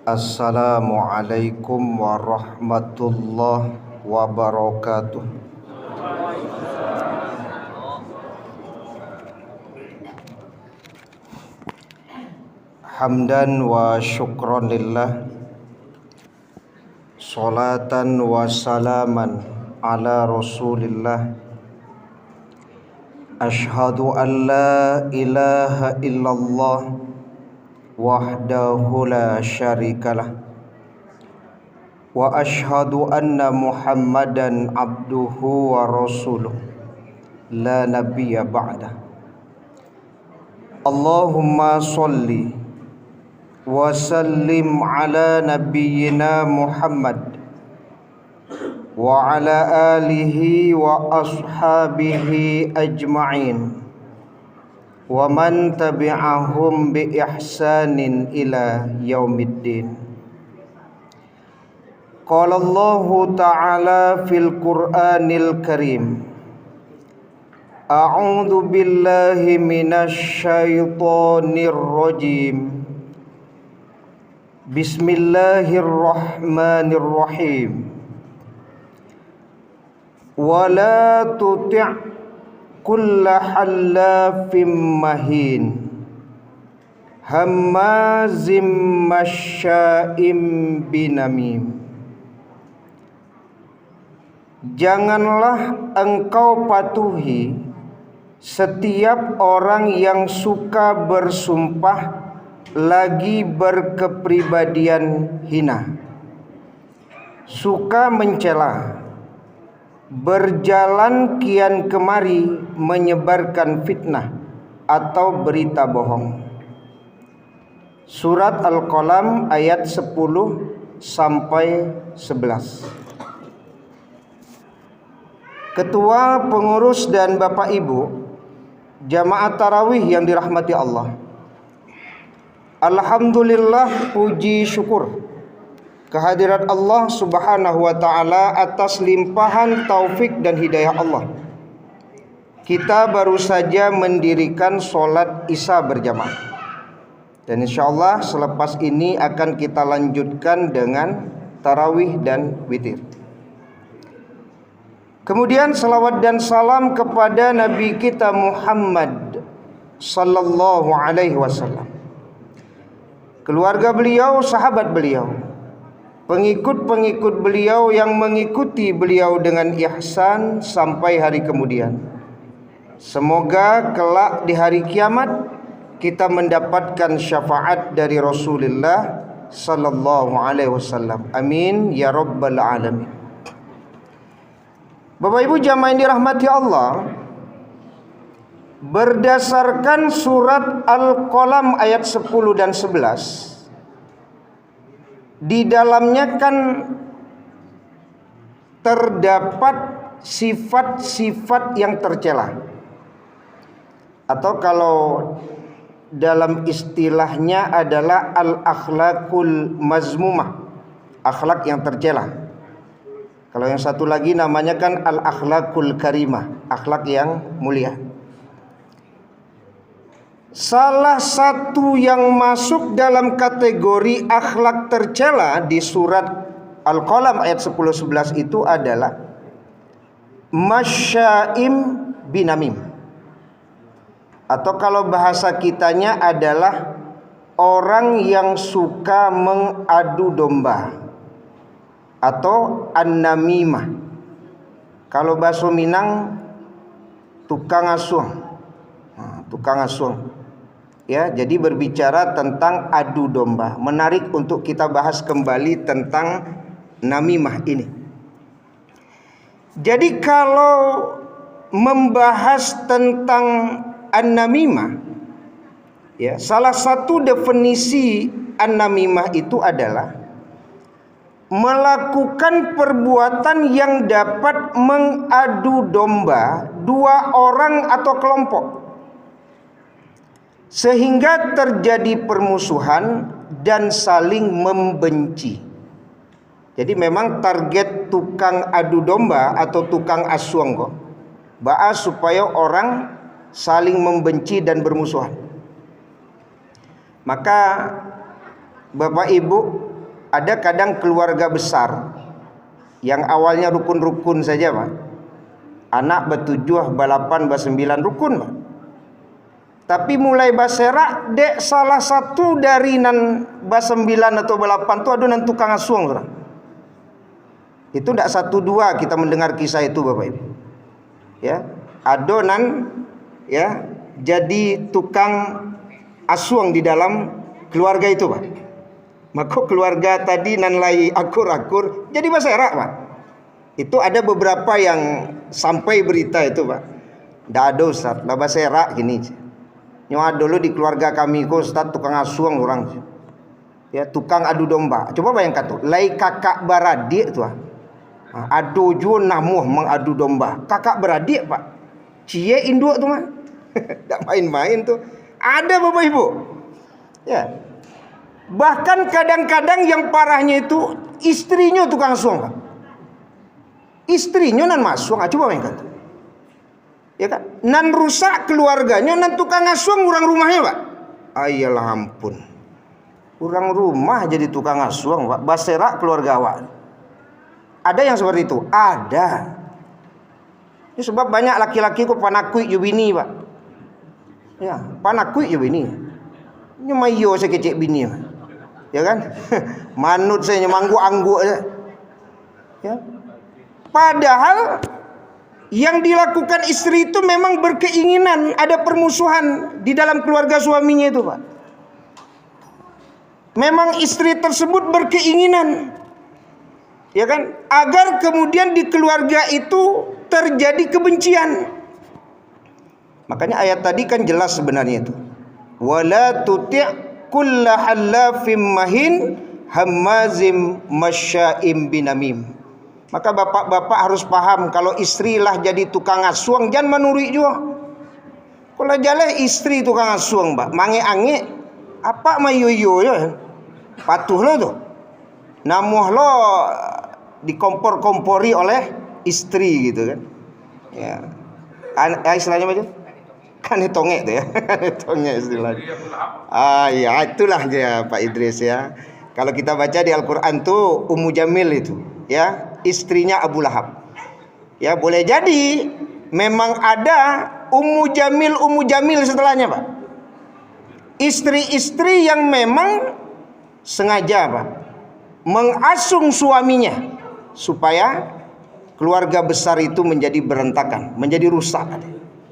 Assalamualaikum warahmatullahi wabarakatuh. Hamdan wa syukran lillah, salatan wa salaman ala rasulillah. Ashhadu an la ilaha illallah wahdahu la syarikalah, wa ashhadu anna Muhammadan abduhu wa rasuluh, la nabiyya ba'dah. Allahumma salli wa sallim ala nabiyyina Muhammad wa ala alihi wa ashabihi ajma'in wa man tabi'ahum bi ihsanin ila yaumiddin. Qala Allah ta'ala fil Qur'anil Karim, a'udzu billahi minasy syaithanir rajim. Bismillahirrahmanirrahim. Wa la tuti' kulla hallafim mahin hammazim masya'im binamim. Janganlah engkau patuhi setiap orang yang suka bersumpah lagi berkepribadian hina, suka mencela, berjalan kian kemari menyebarkan fitnah atau berita bohong. Surat Al-Qalam ayat 10 sampai 11. Ketua, pengurus dan Bapak Ibu jamaah tarawih yang dirahmati Allah, alhamdulillah, puji syukur kehadirat Allah Subhanahu wa ta'ala atas limpahan taufik dan hidayah Allah. Kita baru saja mendirikan sholat isya berjamaah, dan insyaallah selepas ini akan kita lanjutkan dengan tarawih dan witir. Kemudian salawat dan salam kepada Nabi kita Muhammad sallallahu alaihi wasallam, keluarga beliau, sahabat beliau, pengikut-pengikut beliau yang mengikuti beliau dengan ihsan sampai hari kemudian. Semoga kelak di hari kiamat kita mendapatkan syafaat dari Rasulullah sallallahu alaihi wasallam. Amin ya rabbal alamin. Bapak Ibu jamaah yang dirahmati Allah, berdasarkan surat Al-Qalam ayat 10 dan 11, di dalamnya kan terdapat sifat-sifat yang tercela, atau kalau dalam istilahnya adalah al-akhlaqul mazmumah, akhlak yang tercela. Kalau yang satu lagi namanya kan al-akhlaqul karimah, akhlak yang mulia. Salah satu yang masuk dalam kategori akhlak tercela di surat Al-Qalam ayat 10-11 itu adalah masya'im binamim, atau kalau bahasa kitanya adalah orang yang suka mengadu domba atau an-namimah. Kalau bahasa Minang tukang asuh. Tukang asuh. Ya, jadi berbicara tentang adu domba. Menarik untuk kita bahas kembali tentang namimah ini. Jadi kalau membahas tentang an-namimah, ya, salah satu definisi an-namimah itu adalah melakukan perbuatan yang dapat mengadu domba dua orang atau kelompok sehingga terjadi permusuhan dan saling membenci. Jadi memang target tukang adu domba atau tukang asuanggo bahas supaya orang saling membenci dan bermusuhan. Maka Bapak Ibu ada kadang keluarga besar yang awalnya rukun-rukun saja Pak. Anak bertujuh, balapan, bersembilan rukun Pak. Tapi mulai baserak dek salah satu dari nan bersembilan atau balapan tu ada nan tukang asuang Pak. Itu tidak satu dua kita mendengar kisah itu Bapak Ibu. Ya, adonan ya jadi tukang asuang di dalam keluarga itu Pak. Maka keluarga tadi nan lai akur-akur jadi baserak Pak. Itu ada beberapa yang sampai berita itu Pak. Tidak ada Ustaz, lah baserak gini. Nyawa dulu di keluarga kami kok Ustaz tukang asuang orang. Ya, tukang adu domba. Coba bayangkan tuh, lai kakak beradik tuh. Adu jo namuh mengadu domba. Kakak beradik Pak. Cie induk tuh mah. Tak main-main tuh. Ada Bapak Ibu. Ya. Bahkan kadang-kadang yang parahnya itu istrinya tukang asuang Pak. Istrinya nan masuk, coba bayangkan. Ya kan? Nan rusak keluarganya, nan tukang asuang orang rumahnya Pak. Ayalah ampun. Orang rumah jadi tukang asuang Pak. Baserak keluarga awak. Ada yang seperti itu? Ada. Ini sebab banyak laki-laki kok panakui je bini Pak. Ya, panakui je bini. Ini mayo saya kecek bini Pak. Ya kan? Manut saya nyemangguk-angguk aja. Ya. Padahal yang dilakukan istri itu memang berkeinginan ada permusuhan di dalam keluarga suaminya itu Pak. Memang istri tersebut berkeinginan, ya kan, agar kemudian di keluarga itu terjadi kebencian. Makanya ayat tadi kan jelas sebenarnya itu. Wala tuti' kulla hallafim mahin hammazim masya'im binamim. Maka bapak-bapak harus paham kalau istri lah jadi tukang asuang jangan menurut juga. Kalau jalan istri tukang asuang Pak, mange-ange apa mayoyo ya. Patuh lo tuh. Namuh lo dikompor-kompori oleh istri gitu kan. Ya. Istilahnya macam kan hitongek tuh ya. Hitongek istilahnya. Ya itulah dia Pak Idris ya. Kalau kita baca di Al-Qur'an tuh Ummu Jamil itu ya, istrinya Abu Lahab. Ya, boleh jadi memang ada Ummu Jamil setelahnya Pak. Istri-istri yang memang sengaja Pak mengasung suaminya supaya keluarga besar itu menjadi berantakan, menjadi rusak,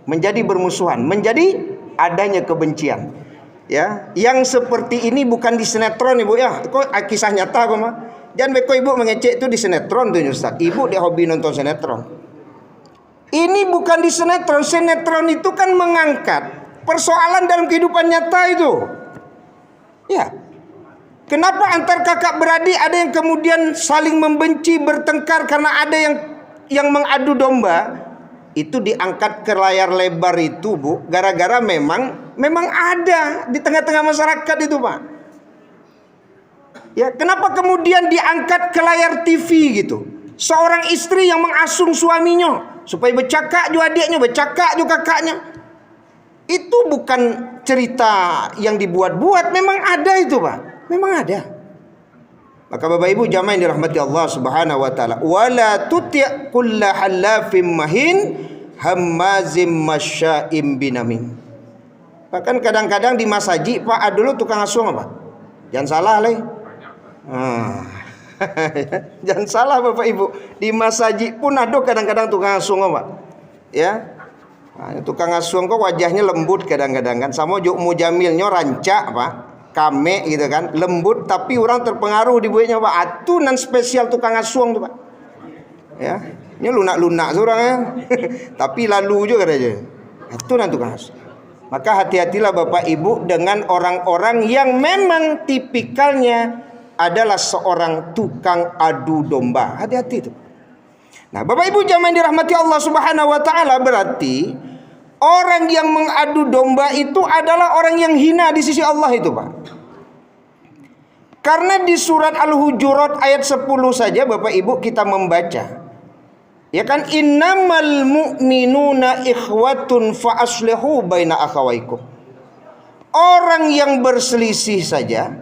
menjadi bermusuhan, menjadi adanya kebencian. Ya, yang seperti ini bukan di sinetron Ibu ya. Kok kisah nyata kok mah. Jangan beko Ibu mengecek itu di sinetron tuh Ustaz. Ibu dia hobi nonton sinetron. Ini bukan di sinetron. Sinetron itu kan mengangkat persoalan dalam kehidupan nyata itu. Ya. Kenapa antar kakak beradik ada yang kemudian saling membenci, bertengkar karena ada yang mengadu domba? Itu diangkat ke layar lebar itu Bu, gara-gara memang ada di tengah-tengah masyarakat itu Pak. Ya, kenapa kemudian diangkat ke layar TV gitu? Seorang istri yang mengasung suaminya supaya bercakap juga adiknya, bercakap juga kakaknya. Itu bukan cerita yang dibuat-buat, memang ada itu Pak. Memang ada. Maka Bapak Ibu jamaah yang dirahmati Allah Subhanahu wa taala, wala tuti' kulla halafim mahin hammazim masya'im binamim. Bahkan kadang-kadang di masjid Pak dulu tukang asuang Pak. Jangan salah leh. Jangan salah Bapak Ibu, di masjid pun ada kadang-kadang tukang asuang Pak. Ya. Nah, tukang asuang kok wajahnya lembut kadang-kadang kan, sama Ummu Jamilnya rancak Pak. Kame gitu kan, lembut tapi orang terpengaruh dibuatnya Pak. Atu nan spesial tukang asuang tuh Pak. Ya, ini lunak-lunak seorang ya. Tapi lalu juga katanya. Atu nan tukang asuang. Maka hati-hatilah Bapak Ibu dengan orang-orang yang memang tipikalnya adalah seorang tukang adu domba. Hati-hati itu. Nah, Bapak Ibu jamaah dirahmati Allah Subhanahu wa taala, berarti orang yang mengadu domba itu adalah orang yang hina di sisi Allah itu Pak. Karena di surat Al-Hujurat ayat 10 saja Bapak Ibu kita membaca. Ya kan, innamal mu'minuna ikhwatun fa aslihu baina akhawaikum. Orang yang berselisih saja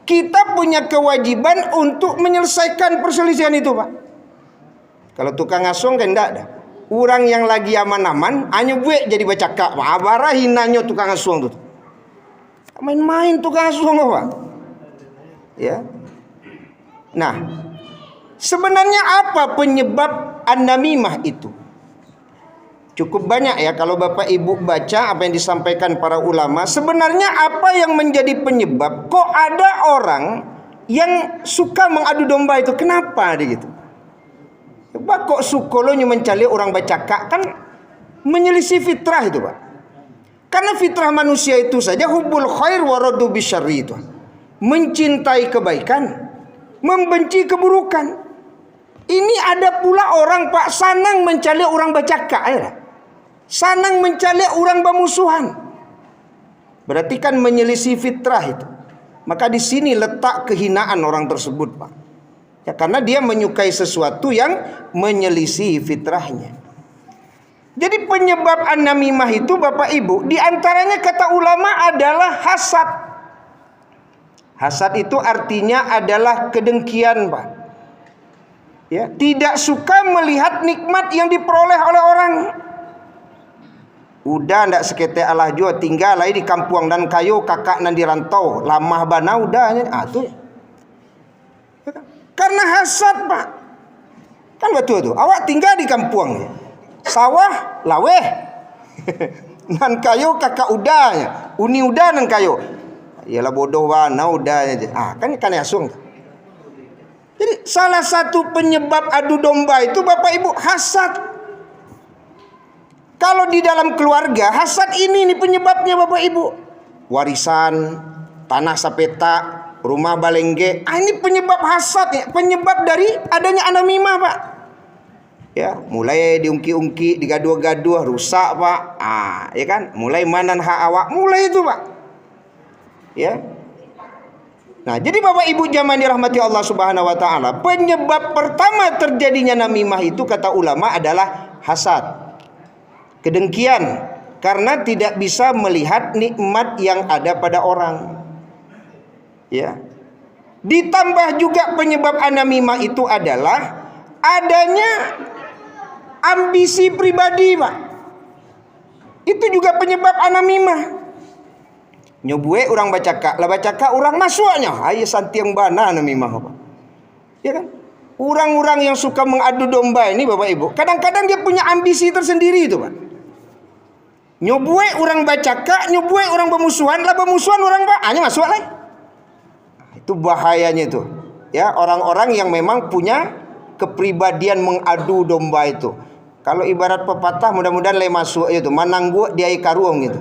Kita punya kewajiban untuk menyelesaikan perselisihan itu, Pak. Kalau tukang asong kan enggak ada. Orang yang lagi aman-aman hanya buat jadi bacakak, Pak. Abara hinanya tukang asong itu. Main-main tukang asong, Pak. Ya. Nah, sebenarnya apa penyebab an-namimah itu? Cukup banyak ya kalau Bapak Ibu baca apa yang disampaikan para ulama. Sebenarnya apa yang menjadi penyebab kok ada orang yang suka mengadu domba itu? Kenapa dia gitu? Pak kok sukolonya mencari orang bacakak, kan menyelisih fitrah itu, Pak. Karena fitrah manusia itu saja hubbul khair wa raddu bisyarri itu. Mencintai kebaikan, membenci keburukan. Ini ada pula orang, Pak, sanang mencari orang bacakak ya. Sanang mencari orang bermusuhan. Berarti kan menyelisih fitrah itu. Maka di sini letak kehinaan orang tersebut, Pak. Ya, karena dia menyukai sesuatu yang menyelisih fitrahnya. Jadi penyebab an-namimah itu, Bapak Ibu, di antaranya kata ulama adalah hasad. Hasad itu artinya adalah kedengkian, Pak. Ya, tidak suka melihat nikmat yang diperoleh oleh orang. Udah ndak sekete Allah jua tinggal lagi di kampung dan kayu kakak nan dirantau lamah bana udahnya tuh. Karena hasad, Pak. Kan betul tuh. Awak tinggal di kampung, sawah laweh, nan kayu kakak udahnya, uni udah nan kayu. Ialah bodoh bana udahnya. Kan asung. Jadi salah satu penyebab adu domba itu, Bapak Ibu, hasad. Kalau di dalam keluarga, hasad ini penyebabnya, Bapak Ibu. Warisan, tanah sapeta, rumah balengge. Ini penyebab hasad ya, penyebab dari adanya an-namimah, Pak. Ya, mulai diungki-ungki, digaduh-gaduh, rusak, Pak. Ya kan? Mulai manan hak awak, mulai itu, Pak. Ya. Nah, jadi Bapak Ibu jamaah dirahmati Allah Subhanahu wa taala, penyebab pertama terjadinya namimah itu kata ulama adalah hasad. Kedengkian karena tidak bisa melihat nikmat yang ada pada orang. Ya. Ditambah juga penyebab an-namimah itu adalah adanya ambisi pribadi, Pak. Itu juga penyebab an-namimah. Nyobue orang bacakak, lah bacakak orang masuknya. Ayo santiang bana namimah, Pak. Ya kan? Orang-orang yang suka mengadu domba ini, Bapak Ibu, kadang-kadang dia punya ambisi tersendiri itu, Pak. Nyobue orang bacakak, nyobue orang bermusuhan, lah bermusuhan orang Pak, hanya masuk lah. Itu bahayanya itu. Ya, orang-orang yang memang punya kepribadian mengadu domba itu. Kalau ibarat pepatah, mudah-mudahan le masuk itu, mananggu dia karuang gitu.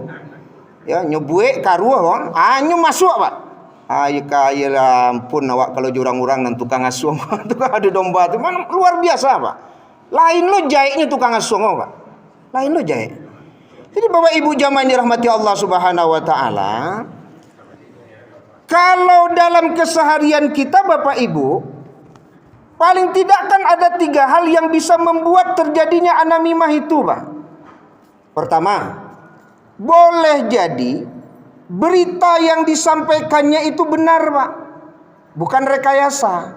Ya, nyobue karuang, hanya masuk, Pak. Kaya lah, ampun awak kalau jurang-urang dan tukang asuh, tukang adu domba itu mana luar biasa, Pak. Lain lo jahitnya tukang asuh, Pak. Lain lo jahit. Jadi Bapak Ibu jamaah dirahmati Allah Subhanahu wa taala, kalau dalam keseharian kita, Bapak Ibu, paling tidak kan ada 3 hal yang bisa membuat terjadinya an-namimah itu, Pak. Pertama, boleh jadi berita yang disampaikannya itu benar, Pak. Bukan rekayasa.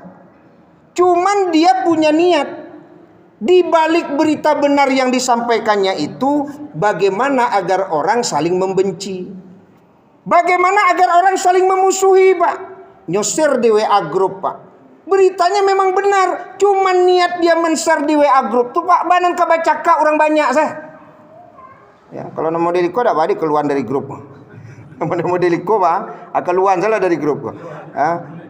Cuman dia punya niat. Di balik berita benar yang disampaikannya itu, bagaimana agar orang saling membenci, bagaimana agar orang saling memusuhi, Pak. Nyosir di WA grup, Pak. Beritanya memang benar, cuman niat dia men-share di WA grup tuh, Pak, banan kabacaka orang banyak saya. Ya, kalau nama deliko dak badi keluar dari grup. Nama deliko, Pak, keluar salah dari grup.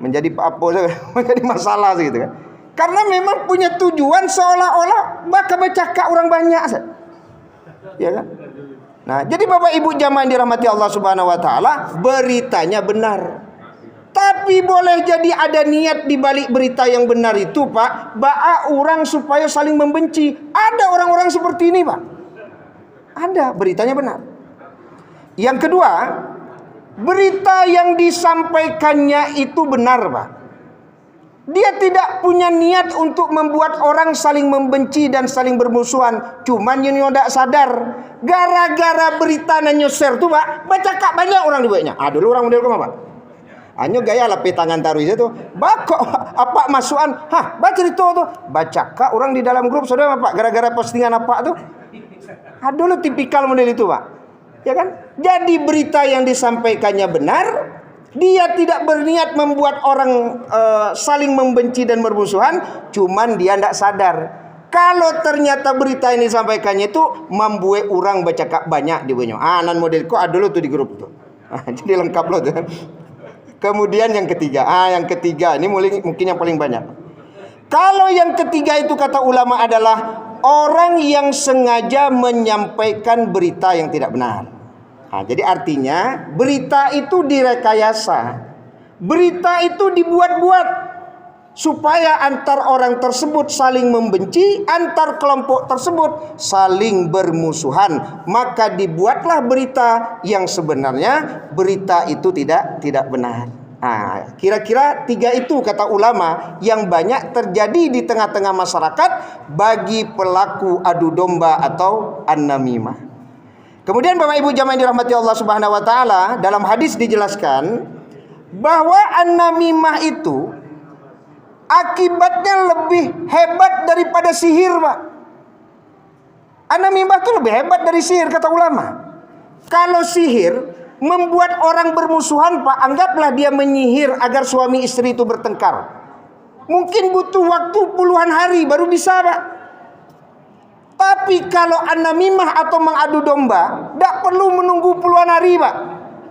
Menjadi apa menjadi masalah gitu kan. Karena memang punya tujuan seolah-olah bakal bercakap orang banyak, ya kan? Nah, jadi Bapak Ibu jamaah dirahmati Allah Subhanahu wa taala, beritanya benar. Tapi boleh jadi ada niat di balik berita yang benar itu, Pak, ba'a orang supaya saling membenci. Ada orang-orang seperti ini, Pak. Ada, beritanya benar. Yang kedua, berita yang disampaikannya itu benar, Pak. Dia tidak punya niat untuk membuat orang saling membenci dan saling bermusuhan. Cuman nyonya tidak sadar, gara-gara berita nanya share tuh, Pak, baca kak banyak orang dibuatnya. Dulu orang model kok, Pak. Hanya gaya lah petangan taruh itu. Bakok apa masukan? Hah, baca itu tuh. Baca kak orang di dalam grup saudara Pak gara-gara postingan apa tuh? Dulu tipikal model itu Pak. Ya kan? Jadi berita yang disampaikannya benar, dia tidak berniat membuat orang saling membenci dan bermusuhan, cuman dia tidak sadar. Kalau ternyata berita yang disampaikannya itu membuat orang baca banyak di bawahnya. Nan modelku dulu tuh di grup tuh. Jadi lengkap loh tuh. Kemudian yang ketiga, ini mungkin yang paling banyak. Kalau yang ketiga itu kata ulama adalah orang yang sengaja menyampaikan berita yang tidak benar. Jadi artinya berita itu direkayasa. Berita itu dibuat-buat supaya antar orang tersebut saling membenci, antar kelompok tersebut saling bermusuhan. Maka dibuatlah berita yang sebenarnya berita itu tidak benar. Kira-kira tiga itu kata ulama yang banyak terjadi di tengah-tengah masyarakat bagi pelaku adu domba atau an-namimah. Kemudian Bapak Ibu jamaah yang dirahmati Allah Subhanahu wa taala, dalam hadis dijelaskan bahwa an-namimah itu akibatnya lebih hebat daripada sihir, Pak. An-namimah itu lebih hebat dari sihir kata ulama. Kalau sihir membuat orang bermusuhan, Pak, anggaplah dia menyihir agar suami istri itu bertengkar. Mungkin butuh waktu puluhan hari baru bisa, Pak. Tapi kalau an-namimah atau mengadu domba, tidak perlu menunggu puluhan hari, Pak.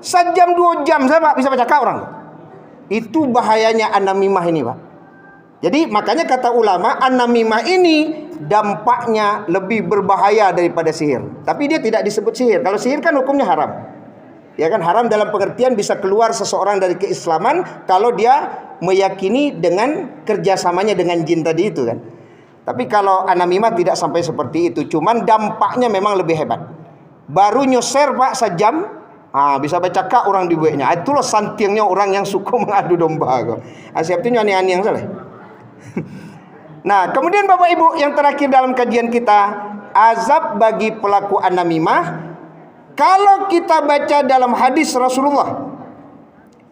1 jam 2 jam saya, Pak, bisa baca orang. Itu bahayanya an-namimah ini, Pak. Jadi makanya kata ulama an-namimah ini dampaknya lebih berbahaya daripada sihir. Tapi dia tidak disebut sihir. Kalau sihir kan hukumnya haram. Ya kan, haram dalam pengertian bisa keluar seseorang dari keislaman kalau dia meyakini dengan kerjasamanya dengan jin tadi itu kan. Tapi kalau an-namimah tidak sampai seperti itu. Cuman dampaknya memang lebih hebat. Baru nyoser Pak 1 jam, bisa baca kak orang dibuatnya. Itulah santingnya orang yang suka mengadu domba. Siap itu aneh-aneh yang salah. Nah, kemudian Bapak Ibu yang terakhir dalam kajian kita, azab bagi pelaku an-namimah. Kalau kita baca dalam hadis Rasulullah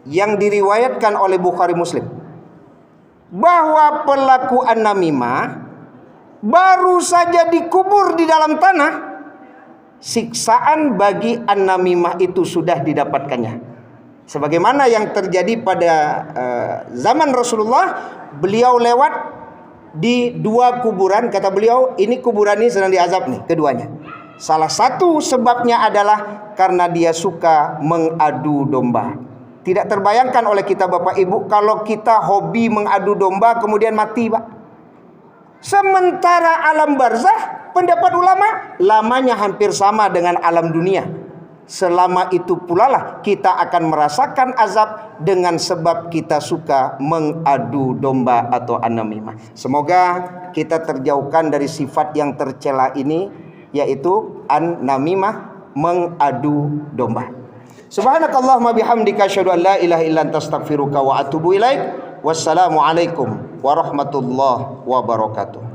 yang diriwayatkan oleh Bukhari Muslim, bahwa pelaku an-namimah baru saja dikubur di dalam tanah, siksaan bagi an-namimah itu sudah didapatkannya. Sebagaimana yang terjadi pada zaman Rasulullah, beliau lewat di 2 kuburan. Kata beliau, ini kuburan ini sedang diazab nih, keduanya. Salah satu sebabnya adalah karena dia suka mengadu domba. Tidak terbayangkan oleh kita Bapak Ibu kalau kita hobi mengadu domba kemudian mati, Pak. Sementara alam barzah, pendapat ulama, lamanya hampir sama dengan alam dunia. Selama itu pula lah kita akan merasakan azab dengan sebab kita suka mengadu domba atau an-namimah. Semoga kita terjauhkan dari sifat yang tercela ini, yaitu an-namimah, mengadu domba. Subhanakallahumma bihamdika asyhadu an la ilaha illa anta astaghfiruka wa atubu ilaik. Wassalamualaikum warahmatullahi wabarakatuh.